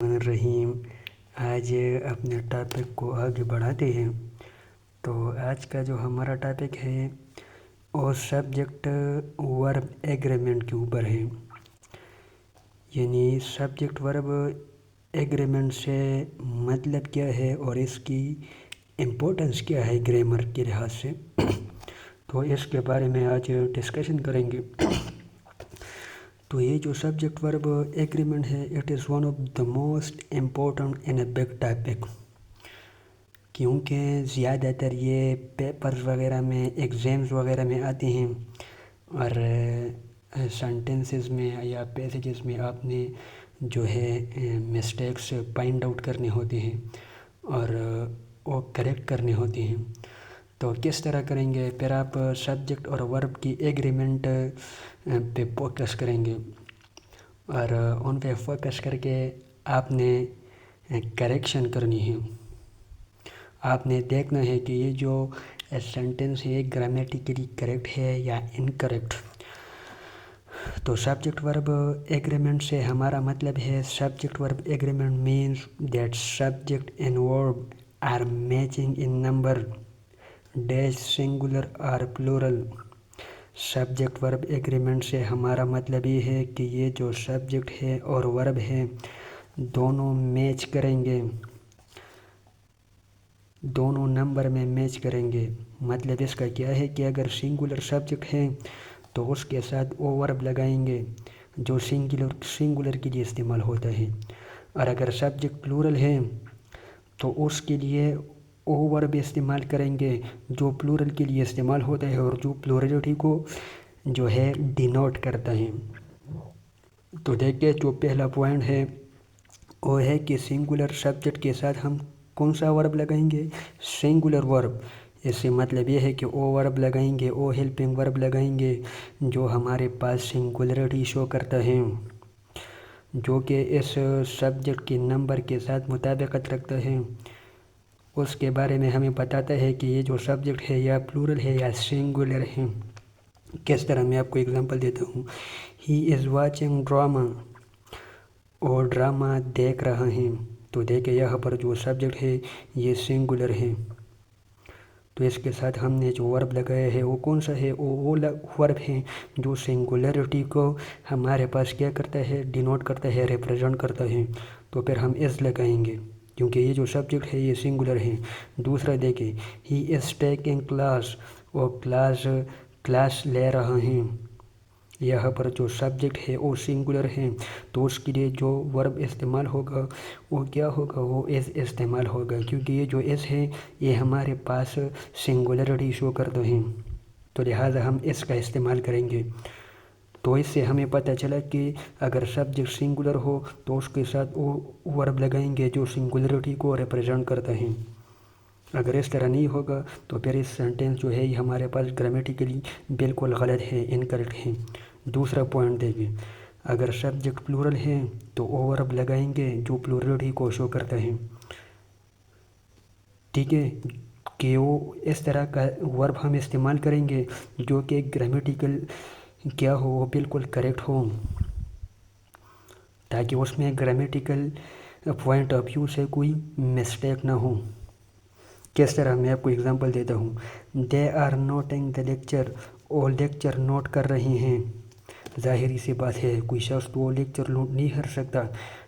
الرحیم آج اپنے ٹاپک کو آگے بڑھاتے ہیں۔ تو آج کا جو ہمارا ٹاپک ہے وہ سبجیکٹ ورب ایگریمنٹ کے اوپر ہے، یعنی سبجیکٹ ورب ایگریمنٹ سے مطلب کیا ہے اور اس کی امپورٹنس کیا ہے گرامر کے لحاظ سے، تو اس کے بارے میں آج ڈسکشن کریں گے۔ تو یہ جو سبجیکٹ ورب ایگریمنٹ ہے it is one of the most important in a big topic, کیونکہ زیادہ تر یہ پیپرز وغیرہ میں ایگزامز وغیرہ میں آتے ہیں اور سینٹنسز میں یا پیسیجز میں آپ نے جو ہے مسٹیکس فائنڈ آؤٹ کرنے ہوتے ہیں اور وہ کریکٹ کرنے ہوتے ہیں۔ تو کس طرح کریں گے؟ پھر آپ سبجیکٹ اور ورب کی ایگریمنٹ پہ فوکس کریں گے اور ان پہ فوکس کر کے آپ نے کریکشن کرنی ہے۔ آپ نے دیکھنا ہے کہ یہ جو سینٹنس ہے گرامیٹیکلی کریکٹ ہے یا انکریکٹ۔ تو سبجیکٹ ورب ایگریمنٹ سے ہمارا مطلب ہے subject verb agreement means that subject and verb are matching in number dash singular اور پلورل۔ سبجیکٹ ورب ایگریمنٹ سے ہمارا مطلب یہ ہے کہ یہ جو سبجیکٹ ہے اور ورب ہے دونوں میچ کریں گے، دونوں نمبر میں میچ کریں گے۔ مطلب اس کا کیا ہے کہ اگر سنگولر سبجیکٹ ہے تو اس کے ساتھ او ورب لگائیں گے جو سنگولر کے لیے استعمال ہوتا ہے، اور اگر سبجیکٹ پلورل ہے تو اس کے لیے او ورب استعمال کریں گے جو پلورل کے لیے استعمال ہوتا ہے اور جو پلورلٹی کو جو ہے ڈینوٹ کرتا ہے۔ تو دیکھیں جو پہلا پوائنٹ ہے وہ ہے کہ سنگولر سبجیکٹ کے ساتھ ہم کون سا ورب لگائیں گے؟ سنگولر ورب۔ اس سے مطلب یہ ہے کہ او ورب لگائیں گے، او ہیلپنگ ورب لگائیں گے جو ہمارے پاس سنگولرٹی شو کرتا ہے، جو کہ اس سبجیکٹ کے نمبر کے ساتھ مطابقت رکھتا ہے، اس کے بارے میں ہمیں بتاتا ہے کہ یہ جو سبجیکٹ ہے یا پلورل ہے یا سنگولر ہے۔ کس طرح میں آپ کو اگزامپل دیتا ہوں۔ ہی از واچنگ ڈراما، اور ڈرامہ دیکھ رہا ہے۔ تو دیکھیں یہاں پر جو سبجیکٹ ہے یہ سنگولر ہے، تو اس کے ساتھ ہم نے جو ورب لگایا ہے وہ کون سا ہے؟ وہ ورب ہے جو سنگولرٹی کو ہمارے پاس کیا کرتا ہے؟ ڈینوٹ کرتا ہے، ریپرزینٹ کرتا ہے۔ تو پھر ہم اس لگائیں گے کیونکہ یہ جو سبجیکٹ ہے یہ سنگولر ہے۔ دوسرا دیکھیں، ہی از ٹیکنگ کلاس، وہ کلاس لے رہا ہے۔ یہاں پر جو سبجیکٹ ہے وہ سنگولر ہے تو اس کے لیے جو ورب استعمال ہوگا وہ کیا ہوگا؟ وہ از استعمال ہوگا، کیونکہ یہ جو از ہے یہ ہمارے پاس سنگولرٹی شو کرتا ہے، تو لہٰذا ہم اس کا استعمال کریں گے۔ تو اس سے ہمیں پتہ چلا کہ اگر سبجیکٹ سنگولر ہو تو اس کے ساتھ وہ ورب لگائیں گے جو سنگولرٹی کو ریپرزینٹ کرتا ہے۔ اگر اس طرح نہیں ہوگا تو پھر اس سینٹنس جو ہے یہ ہمارے پاس گرامیٹیکلی بالکل غلط ہے، انکریکٹ ہے۔ دوسرا پوائنٹ دیکھیں، اگر سبجیکٹ پلورل ہے تو او ورب لگائیں گے جو پلورلٹی کو شو کرتا ہے، ٹھیک ہے، کہ وہ اس طرح کا ورب ہم استعمال کریں گے جو کہ گرامیٹیکل کیا ہو، وہ بالکل کریکٹ ہو، تاکہ اس میں گرامیٹیکل پوائنٹ آف ویو سے کوئی مسٹیک نہ ہو۔ کس طرح میں آپ کو اگزامپل دیتا ہوں۔ They are noting the lecture, وہ لیکچر نوٹ کر رہے ہیں۔ ظاہری سی بات ہے کوئی شخص تو وہ لیکچر نوٹ نہیں کر سکتا،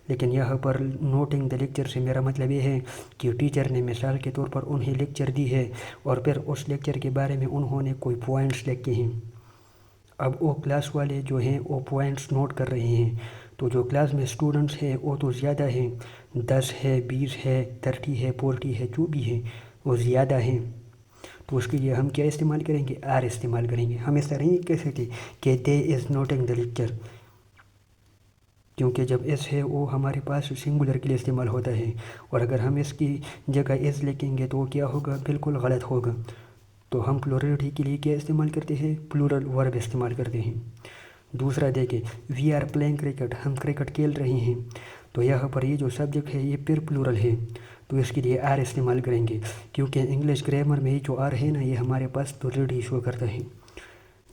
لیکن یہاں پر نوٹنگ دا لیکچر سے میرا مطلب یہ ہے کہ ٹیچر نے مثال کے طور پر انہیں لیکچر دی ہے اور پھر اس لیکچر کے بارے میں انہوں نے کوئی پوائنٹس لکھے ہیں۔ اب وہ کلاس والے جو ہیں وہ پوائنٹس نوٹ کر رہے ہیں، تو جو کلاس میں اسٹوڈنٹس ہیں وہ تو زیادہ ہیں، 10 ہے، 20 ہے، 30 ہے، 40 ہے، جو بھی ہے وہ زیادہ ہیں، تو اس کے لیے ہم کیا استعمال کریں گے؟ آر استعمال کریں گے۔ ہم اس طرح نہیں کہہ سکتے کہ دے از نوٹنگ دا لیکچر، کیونکہ جب اس ہے وہ ہمارے پاس سنگولر کے لیے استعمال ہوتا ہے، اور اگر ہم اس کی جگہ از لکھیں گے تو وہ کیا ہوگا؟ بالکل غلط ہوگا۔ تو ہم پلورلٹی کے لیے کیا استعمال کرتے ہیں؟ پلورل ورب استعمال کرتے ہیں۔ دوسرا دیکھیں، وی آر پلینگ کرکٹ، ہم کرکٹ کھیل رہے ہیں، تو یہاں پر یہ جو سبجیکٹ ہے یہ پھر پلورل ہے تو اس کے لیے آر استعمال کریں گے، کیونکہ انگلش گرامر میں یہ جو آر ہے نا یہ ہمارے پاس پلورلٹی شو کرتا ہے۔